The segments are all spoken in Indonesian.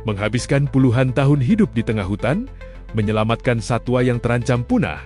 menghabiskan puluhan tahun hidup di tengah hutan, menyelamatkan satwa yang terancam punah.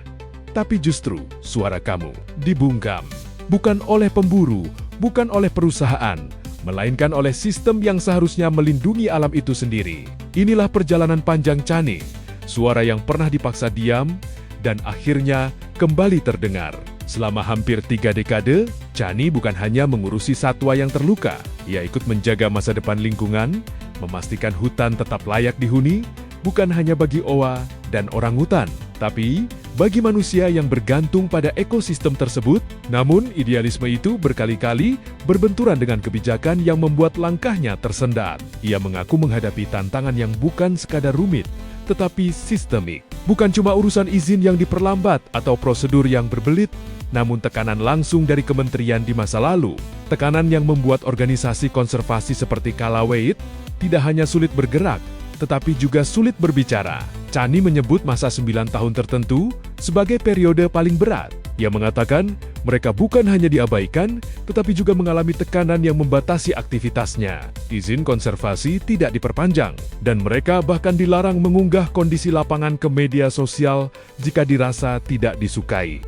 Tapi justru suara kamu dibungkam, bukan oleh pemburu, bukan oleh perusahaan, melainkan oleh sistem yang seharusnya melindungi alam itu sendiri. Inilah perjalanan panjang Chani, suara yang pernah dipaksa diam, dan akhirnya kembali terdengar. Selama hampir 3 dekade, Chani bukan hanya mengurusi satwa yang terluka, ia ikut menjaga masa depan lingkungan, memastikan hutan tetap layak dihuni, bukan hanya bagi owa dan orangutan, tapi bagi manusia yang bergantung pada ekosistem tersebut. Namun, idealisme itu berkali-kali berbenturan dengan kebijakan yang membuat langkahnya tersendat. Ia mengaku menghadapi tantangan yang bukan sekadar rumit, tetapi sistemik. Bukan cuma urusan izin yang diperlambat atau prosedur yang berbelit, namun tekanan langsung dari kementerian di masa lalu. Tekanan yang membuat organisasi konservasi seperti Kalaweit tidak hanya sulit bergerak, tetapi juga sulit berbicara. Chani menyebut masa 9 tahun tertentu sebagai periode paling berat. Ia mengatakan mereka bukan hanya diabaikan, tetapi juga mengalami tekanan yang membatasi aktivitasnya. Izin konservasi tidak diperpanjang, dan mereka bahkan dilarang mengunggah kondisi lapangan ke media sosial jika dirasa tidak disukai.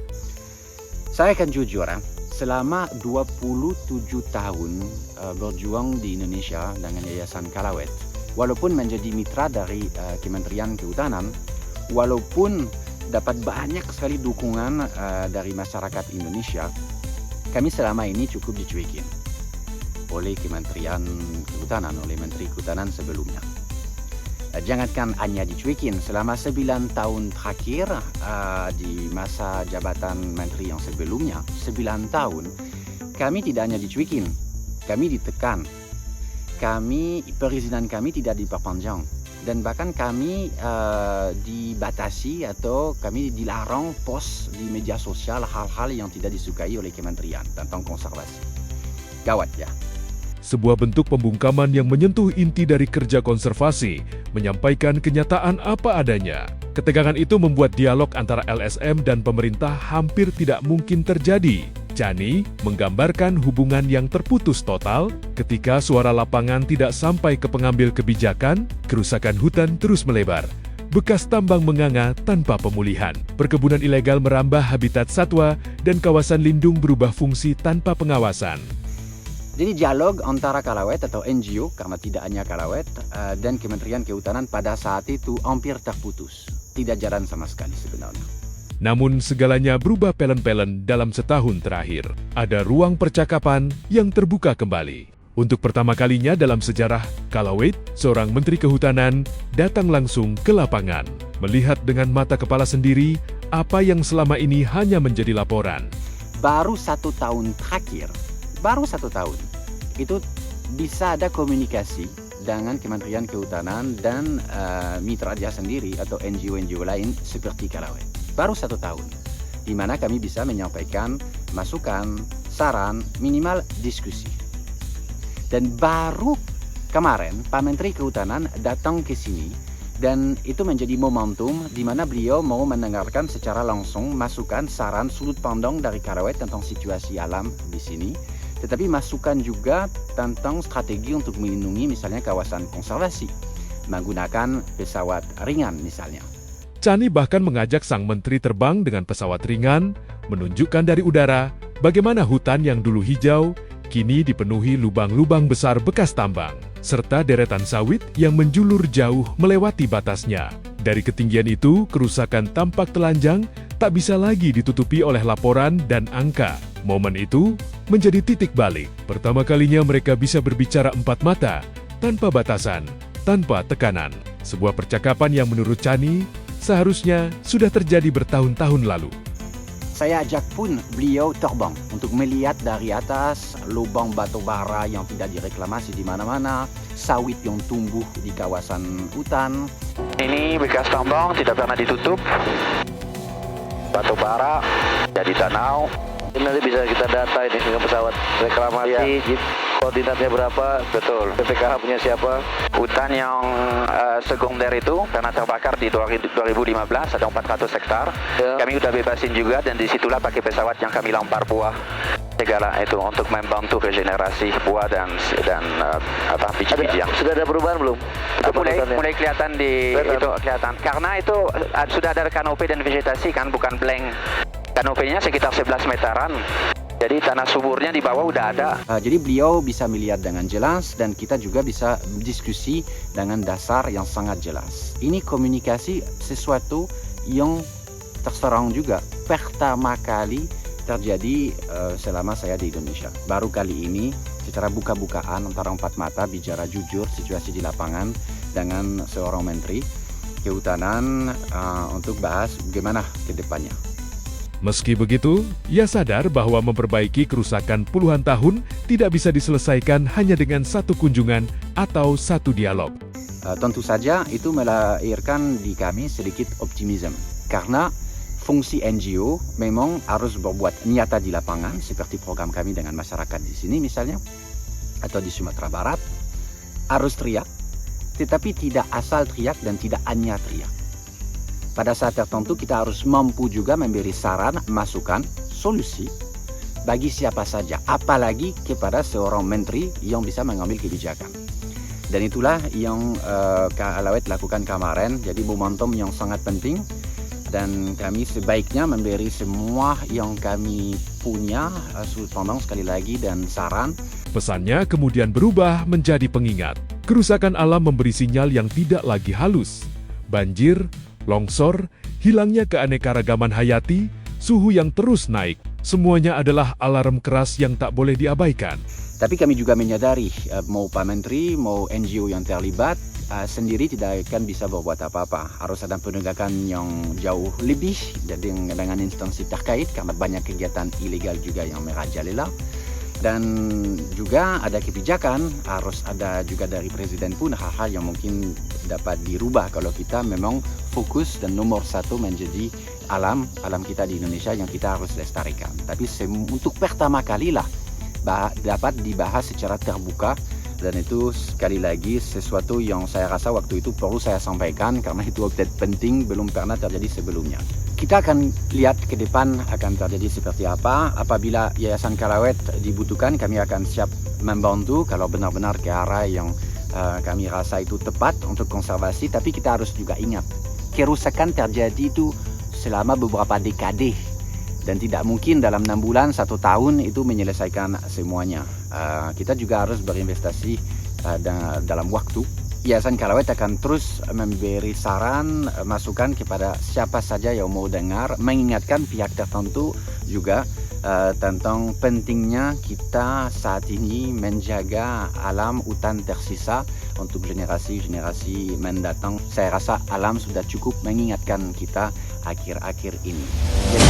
Saya akan jujur, selama 27 tahun berjuang di Indonesia dengan Yayasan Kalaweit, walaupun menjadi mitra dari Kementerian Kehutanan, walaupun dapat banyak sekali dukungan dari masyarakat Indonesia, kami selama ini cukup dicuekin oleh Kementerian Kehutanan, oleh Menteri Kehutanan sebelumnya. Jangankan hanya dicuekin, selama 9 tahun terakhir di masa jabatan Menteri yang sebelumnya, 9 tahun, kami tidak hanya dicuekin, kami ditekan. Perizinan kami tidak diperpanjang, dan bahkan kami dibatasi atau kami dilarang post di media sosial hal-hal yang tidak disukai oleh kementerian tentang konservasi. Gawat ya. Sebuah bentuk pembungkaman yang menyentuh inti dari kerja konservasi, menyampaikan kenyataan apa adanya. Ketegangan itu membuat dialog antara LSM dan pemerintah hampir tidak mungkin terjadi. Chani menggambarkan hubungan yang terputus total ketika suara lapangan tidak sampai ke pengambil kebijakan, kerusakan hutan terus melebar. Bekas tambang menganga tanpa pemulihan, perkebunan ilegal merambah habitat satwa, dan kawasan lindung berubah fungsi tanpa pengawasan. Jadi dialog antara Kalaweit atau NGO, karena tidak hanya Kalaweit, dan Kementerian Kehutanan pada saat itu hampir terputus. Tidak jalan sama sekali sebenarnya. Namun segalanya berubah pelen-pelen dalam setahun terakhir. Ada ruang percakapan yang terbuka kembali. Untuk pertama kalinya dalam sejarah Kalaweit, seorang Menteri Kehutanan datang langsung ke lapangan, melihat dengan mata kepala sendiri apa yang selama ini hanya menjadi laporan. Baru 1 tahun terakhir, baru 1 tahun, itu bisa ada komunikasi dengan Kementerian Kehutanan dan mitra dia sendiri atau NGO-NGO lain seperti Kalaweit. Baru 1 tahun, di mana kami bisa menyampaikan masukan, saran, minimal diskusi. Dan baru kemarin Pak Menteri Kehutanan datang ke sini, dan itu menjadi momentum di mana beliau mau mendengarkan secara langsung masukan, saran, sudut pandang dari Kalaweit tentang situasi alam di sini, tetapi masukan juga tentang strategi untuk melindungi misalnya kawasan konservasi, menggunakan pesawat ringan misalnya. Chani bahkan mengajak sang menteri terbang dengan pesawat ringan, menunjukkan dari udara bagaimana hutan yang dulu hijau, kini dipenuhi lubang-lubang besar bekas tambang, serta deretan sawit yang menjulur jauh melewati batasnya. Dari ketinggian itu, kerusakan tampak telanjang, tak bisa lagi ditutupi oleh laporan dan angka. Momen itu menjadi titik balik. Pertama kalinya mereka bisa berbicara empat mata, tanpa batasan, tanpa tekanan. Sebuah percakapan yang menurut Chani seharusnya sudah terjadi bertahun-tahun lalu. Saya ajak pun beliau terbang untuk melihat dari atas lubang batu bara yang tidak direklamasi di mana-mana, sawit yang tumbuh di kawasan hutan. Ini bekas tambang tidak pernah ditutup, batu bara jadi danau. Ini nanti bisa kita data ini dengan pesawat reklamasi, koordinatnya berapa, betul, PPKH punya siapa. Hutan yang sekunder itu karena terbakar di 2015 ada 400 hektar. Kami udah bebasin juga, dan disitulah pakai pesawat yang kami lempar buah. segala itu untuk membantu regenerasi buah dan biji-bijian. Sudah ada perubahan belum? Mulai kelihatan kelihatan karena itu sudah ada kanopi dan vegetasi kan, bukan blank. Kanopinya sekitar 11 meteran. Jadi tanah suburnya di bawah udah ada. Jadi beliau bisa melihat dengan jelas dan kita juga bisa diskusi dengan dasar yang sangat jelas. Ini komunikasi sesuatu yang terserang juga pertama kali terjadi selama saya di Indonesia. Baru kali ini secara buka-bukaan antara empat mata bicara jujur situasi di lapangan dengan seorang menteri kehutanan untuk bahas bagaimana ke depannya. Meski begitu, ia sadar bahwa memperbaiki kerusakan puluhan tahun tidak bisa diselesaikan hanya dengan satu kunjungan atau satu dialog. Tentu saja itu melahirkan di kami sedikit optimisme karena fungsi NGO memang harus berbuat nyata di lapangan seperti program kami dengan masyarakat di sini misalnya atau di Sumatera Barat, harus teriak tetapi tidak asal teriak dan tidak hanya teriak. Pada saat tertentu kita harus mampu juga memberi saran, masukan, solusi bagi siapa saja, apalagi kepada seorang menteri yang bisa mengambil kebijakan. Dan itulah yang Kak Alawet lakukan kemarin, jadi momentum yang sangat penting dan kami sebaiknya memberi semua yang kami punya sudut pandang sekali lagi dan saran. Pesannya kemudian berubah menjadi pengingat. Kerusakan alam memberi sinyal yang tidak lagi halus. Banjir, longsor, hilangnya keanekaragaman hayati, suhu yang terus naik. Semuanya adalah alarm keras yang tak boleh diabaikan. Tapi kami juga menyadari mau Pak Menteri, mau NGO yang terlibat, sendiri tidak akan bisa berbuat apa-apa. Harus ada penegakan yang jauh lebih dengan instansi terkait karena banyak kegiatan ilegal juga yang merajalela. Dan juga ada kebijakan, harus ada juga dari Presiden pun hal-hal yang mungkin dapat dirubah kalau kita memang fokus dan nomor satu menjadi alam kita di Indonesia yang kita harus lestarikan. Tapi untuk pertama kalilah dapat dibahas secara terbuka dan itu sekali lagi sesuatu yang saya rasa waktu itu perlu saya sampaikan karena itu update penting belum pernah terjadi sebelumnya. Kita akan lihat ke depan akan terjadi seperti apa. Apabila Yayasan Kalawet dibutuhkan, kami akan siap membantu kalau benar-benar ke arah yang kami rasa itu tepat untuk konservasi. Tapi kita harus juga ingat, kerusakan terjadi itu selama beberapa dekade. Dan tidak mungkin dalam 6 bulan, 1 tahun itu menyelesaikan semuanya. Kita juga harus berinvestasi dalam waktu. Yayasan Kalawet akan terus memberi saran, masukan kepada siapa saja yang mau dengar, mengingatkan pihak tertentu juga tentang pentingnya kita saat ini menjaga alam hutan tersisa untuk generasi-generasi mendatang. Saya rasa alam sudah cukup mengingatkan kita akhir-akhir ini. Jadi,